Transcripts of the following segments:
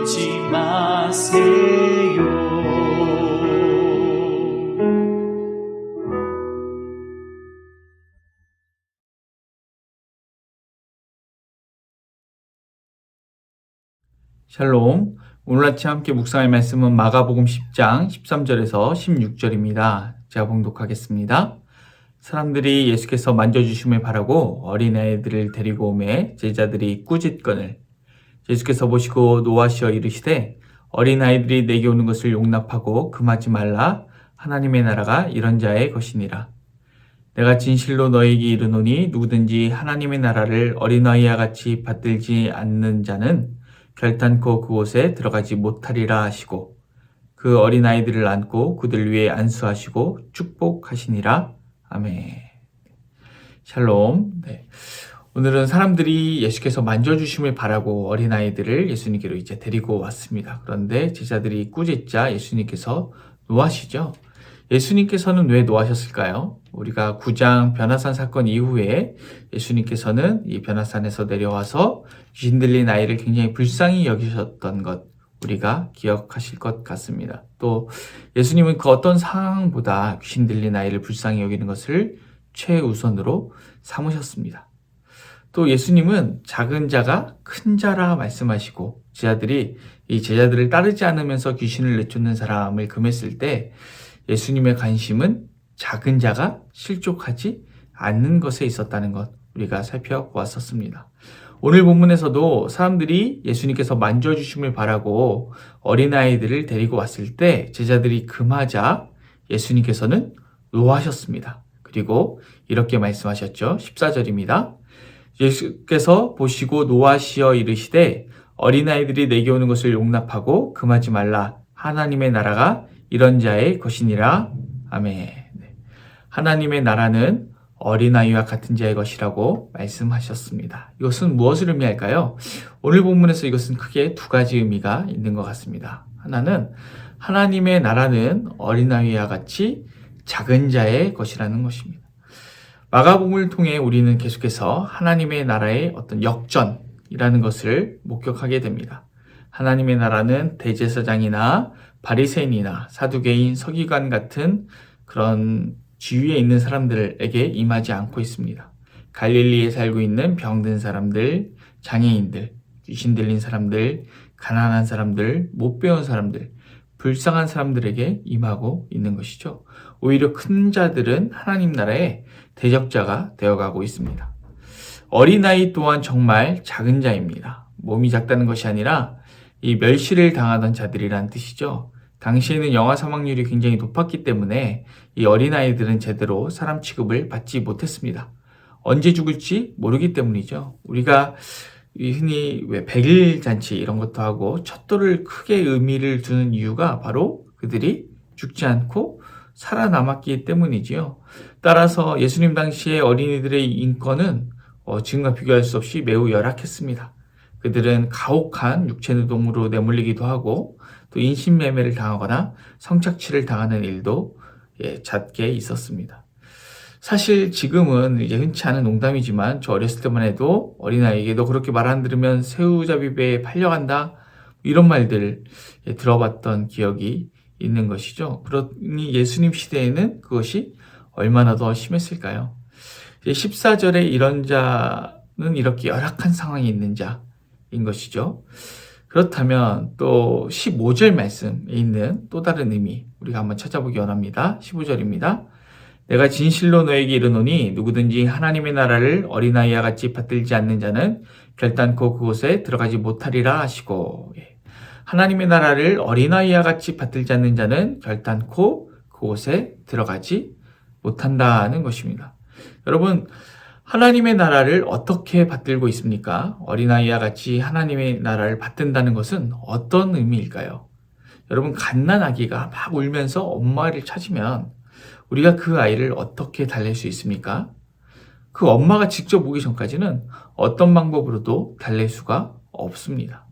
잊지 마세요. 샬롬. 오늘 아침 함께 묵상할 말씀은 마가복음 10장 13절에서 16절입니다. 제가 봉독하겠습니다. 사람들이 예수께서 만져주심을 바라고 어린아이들을 데리고 오매 제자들이 꾸짖거늘 예수께서 보시고 노하시어 이르시되 어린아이들이 내게 오는 것을 용납하고 금하지 말라. 하나님의 나라가 이런 자의 것이니라. 내가 진실로 너희에게 이르노니 누구든지 하나님의 나라를 어린아이와 같이 받들지 않는 자는 결단코 그곳에 들어가지 못하리라 하시고 그 어린아이들을 안고 그들 위에 안수하시고 축복하시니라. 아멘. 샬롬. 네. 오늘은 사람들이 예수께서 만져주심을 바라고 어린아이들을 예수님께로 이제 데리고 왔습니다. 그런데 제자들이 꾸짖자 예수님께서 노하시죠. 예수님께서는 왜 노하셨을까요? 우리가 9장 변화산 사건 이후에 예수님께서는 이 변화산에서 내려와서 귀신 들린 아이를 굉장히 불쌍히 여기셨던 것 우리가 기억하실 것 같습니다. 또 예수님은 그 어떤 상황보다 귀신 들린 아이를 불쌍히 여기는 것을 최우선으로 삼으셨습니다. 또 예수님은 작은 자가 큰 자라 말씀하시고 제자들이 이 제자들을 따르지 않으면서 귀신을 내쫓는 사람을 금했을 때 예수님의 관심은 작은 자가 실족하지 않는 것에 있었다는 것 우리가 살펴보았었습니다. 오늘 본문에서도 사람들이 예수님께서 만져주심을 바라고 어린아이들을 데리고 왔을 때 제자들이 금하자 예수님께서는 노하셨습니다. 그리고 이렇게 말씀하셨죠. 14절입니다. 예수께서 보시고 노하시어 이르시되 어린아이들이 내게 오는 것을 용납하고 금하지 말라. 하나님의 나라가 이런 자의 것이니라. 아멘. 하나님의 나라는 어린아이와 같은 자의 것이라고 말씀하셨습니다. 이것은 무엇을 의미할까요? 오늘 본문에서 이것은 크게 두 가지 의미가 있는 것 같습니다. 하나는 하나님의 나라는 어린아이와 같이 작은 자의 것이라는 것입니다. 마가복음을 통해 우리는 계속해서 하나님의 나라의 어떤 역전이라는 것을 목격하게 됩니다. 하나님의 나라는 대제사장이나 바리새인이나 사두개인, 서기관 같은 그런 지위에 있는 사람들에게 임하지 않고 있습니다. 갈릴리에 살고 있는 병든 사람들, 장애인들, 귀신 들린 사람들, 가난한 사람들, 못 배운 사람들, 불쌍한 사람들에게 임하고 있는 것이죠. 오히려 큰 자들은 하나님 나라의 대적자가 되어가고 있습니다. 어린아이 또한 정말 작은 자입니다. 몸이 작다는 것이 아니라 이 멸시를 당하던 자들이란 뜻이죠. 당시에는 영아 사망률이 굉장히 높았기 때문에 이 어린아이들은 제대로 사람 취급을 받지 못했습니다. 언제 죽을지 모르기 때문이죠. 우리가 흔히 왜 100일 잔치 이런 것도 하고 촛돌을 크게 의미를 두는 이유가 바로 그들이 죽지 않고 살아남았기 때문이지요. 따라서 예수님 당시의 어린이들의 인권은 지금과 비교할 수 없이 매우 열악했습니다. 그들은 가혹한 육체노동으로 내몰리기도 하고 또 인신매매를 당하거나 성착취를 당하는 일도 잦게 있었습니다. 사실 지금은 이제 흔치 않은 농담이지만 저 어렸을 때만 해도 어린아이에게 너 그렇게 말 안 들으면 새우잡이배에 팔려간다 이런 말들 들어봤던 기억이 있는 것이죠. 그러니 예수님 시대에는 그것이 얼마나 더 심했을까요? 14절에 이런 자는 이렇게 열악한 상황이 있는 자인 것이죠. 그렇다면 또 15절 말씀에 있는 또 다른 의미 우리가 한번 찾아보기 원합니다. 15절입니다. 내가 진실로 너에게 이르노니 누구든지 하나님의 나라를 어린아이와 같이 받들지 않는 자는 결단코 그곳에 들어가지 못하리라 하시고 하나님의 나라를 어린아이와 같이 받들지 않는 자는 결단코 그곳에 들어가지 못한다는 것입니다. 여러분 하나님의 나라를 어떻게 받들고 있습니까? 어린아이와 같이 하나님의 나라를 받든다는 것은 어떤 의미일까요? 여러분 갓난아기가 막 울면서 엄마를 찾으면 우리가 그 아이를 어떻게 달랠 수 있습니까? 그 엄마가 직접 오기 전까지는 어떤 방법으로도 달랠 수가 없습니다.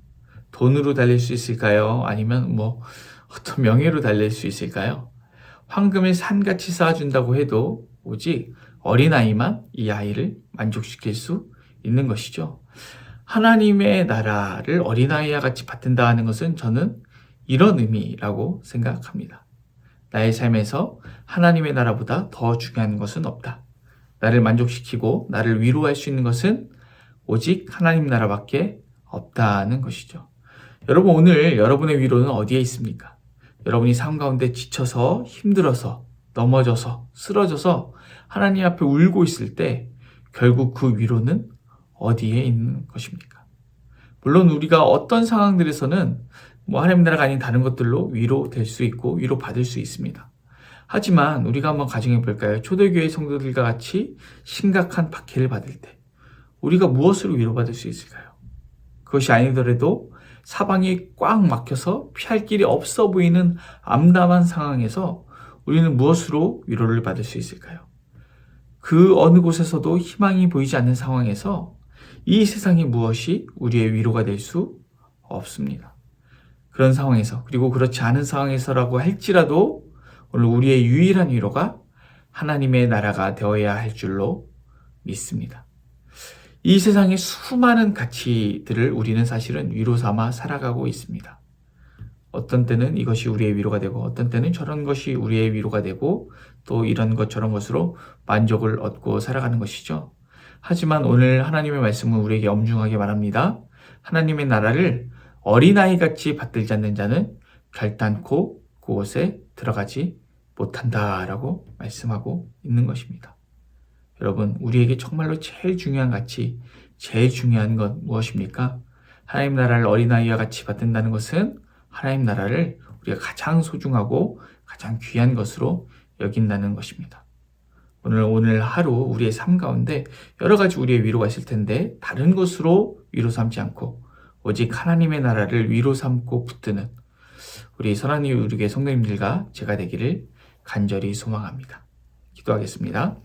돈으로 달랠 수 있을까요? 아니면 어떤 명예로 달랠 수 있을까요? 황금을 산같이 쌓아준다고 해도 오직 어린아이만 이 아이를 만족시킬 수 있는 것이죠. 하나님의 나라를 어린아이와 같이 받든다 하는 것은 저는 이런 의미라고 생각합니다. 나의 삶에서 하나님의 나라보다 더 중요한 것은 없다. 나를 만족시키고 나를 위로할 수 있는 것은 오직 하나님 나라밖에 없다는 것이죠. 여러분, 오늘 여러분의 위로는 어디에 있습니까? 여러분이 삶 가운데 지쳐서 힘들어서 넘어져서 쓰러져서 하나님 앞에 울고 있을 때 결국 그 위로는 어디에 있는 것입니까? 물론 우리가 어떤 상황들에서는 하나님 나라가 아닌 다른 것들로 위로될 수 있고 위로받을 수 있습니다. 하지만 우리가 한번 가정해 볼까요? 초대교회 성도들과 같이 심각한 박해를 받을 때 우리가 무엇으로 위로받을 수 있을까요? 그것이 아니더라도 사방이 꽉 막혀서 피할 길이 없어 보이는 암담한 상황에서 우리는 무엇으로 위로를 받을 수 있을까요? 그 어느 곳에서도 희망이 보이지 않는 상황에서 이 세상의 무엇이 우리의 위로가 될 수 없습니다. 그런 상황에서, 그리고 그렇지 않은 상황에서라고 할지라도 오늘 우리의 유일한 위로가 하나님의 나라가 되어야 할 줄로 믿습니다. 이 세상의 수많은 가치들을 우리는 사실은 위로 삼아 살아가고 있습니다. 어떤 때는 이것이 우리의 위로가 되고 어떤 때는 저런 것이 우리의 위로가 되고 또 이런 것 저런 것으로 만족을 얻고 살아가는 것이죠. 하지만 오늘 하나님의 말씀은 우리에게 엄중하게 말합니다. 하나님의 나라를 어린아이같이 받들지 않는 자는 결단코 그곳에 들어가지 못한다라고 말씀하고 있는 것입니다. 여러분, 우리에게 정말로 제일 중요한 가치, 제일 중요한 건 무엇입니까? 하나님 나라를 어린아이와 같이 받는다는 것은 하나님 나라를 우리가 가장 소중하고 가장 귀한 것으로 여긴다는 것입니다. 오늘 하루 우리의 삶 가운데 여러 가지 우리의 위로가 있을 텐데 다른 것으로 위로 삼지 않고 오직 하나님의 나라를 위로 삼고 붙드는 우리 선한이 우리의 성도님들과 제가 되기를 간절히 소망합니다. 기도하겠습니다.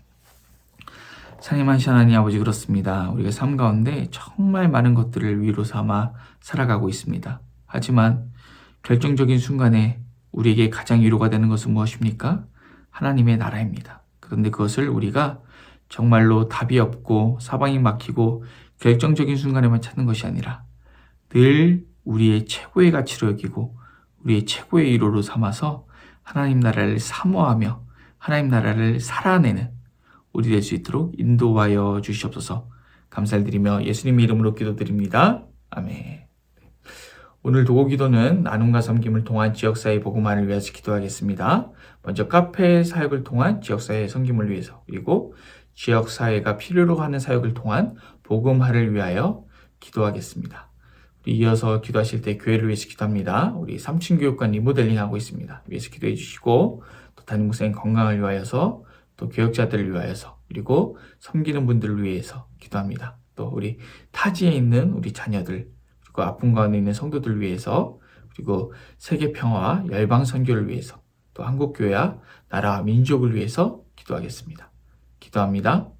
상임하신 하나님 아버지, 그렇습니다. 우리가 삶 가운데 정말 많은 것들을 위로 삼아 살아가고 있습니다. 하지만 결정적인 순간에 우리에게 가장 위로가 되는 것은 무엇입니까? 하나님의 나라입니다. 그런데 그것을 우리가 정말로 답이 없고 사방이 막히고 결정적인 순간에만 찾는 것이 아니라 늘 우리의 최고의 가치로 여기고 우리의 최고의 위로로 삼아서 하나님 나라를 사모하며 하나님 나라를 살아내는 우리 될 수 있도록 인도하여 주시옵소서. 감사를 드리며 예수님의 이름으로 기도드립니다. 아멘. 오늘 도고기도는 나눔과 섬김을 통한 지역사회 복음화를 위해서 기도하겠습니다. 먼저 카페 사역을 통한 지역사회 섬김을 위해서, 그리고 지역사회가 필요로 하는 사역을 통한 복음화를 위하여 기도하겠습니다. 우리 이어서 기도하실 때 교회를 위해서 기도합니다. 우리 3층 교육관 리모델링 하고 있습니다. 위해서 기도해 주시고, 또 담임 목사님 건강을 위하여서, 또 교역자들을 위하여서, 그리고 섬기는 분들을 위해서 기도합니다. 또 우리 타지에 있는 우리 자녀들, 그리고 아픈 가운데 있는 성도들을 위해서, 그리고 세계 평화와 열방 선교를 위해서, 또 한국 교회와 나라와 민족을 위해서 기도하겠습니다. 기도합니다.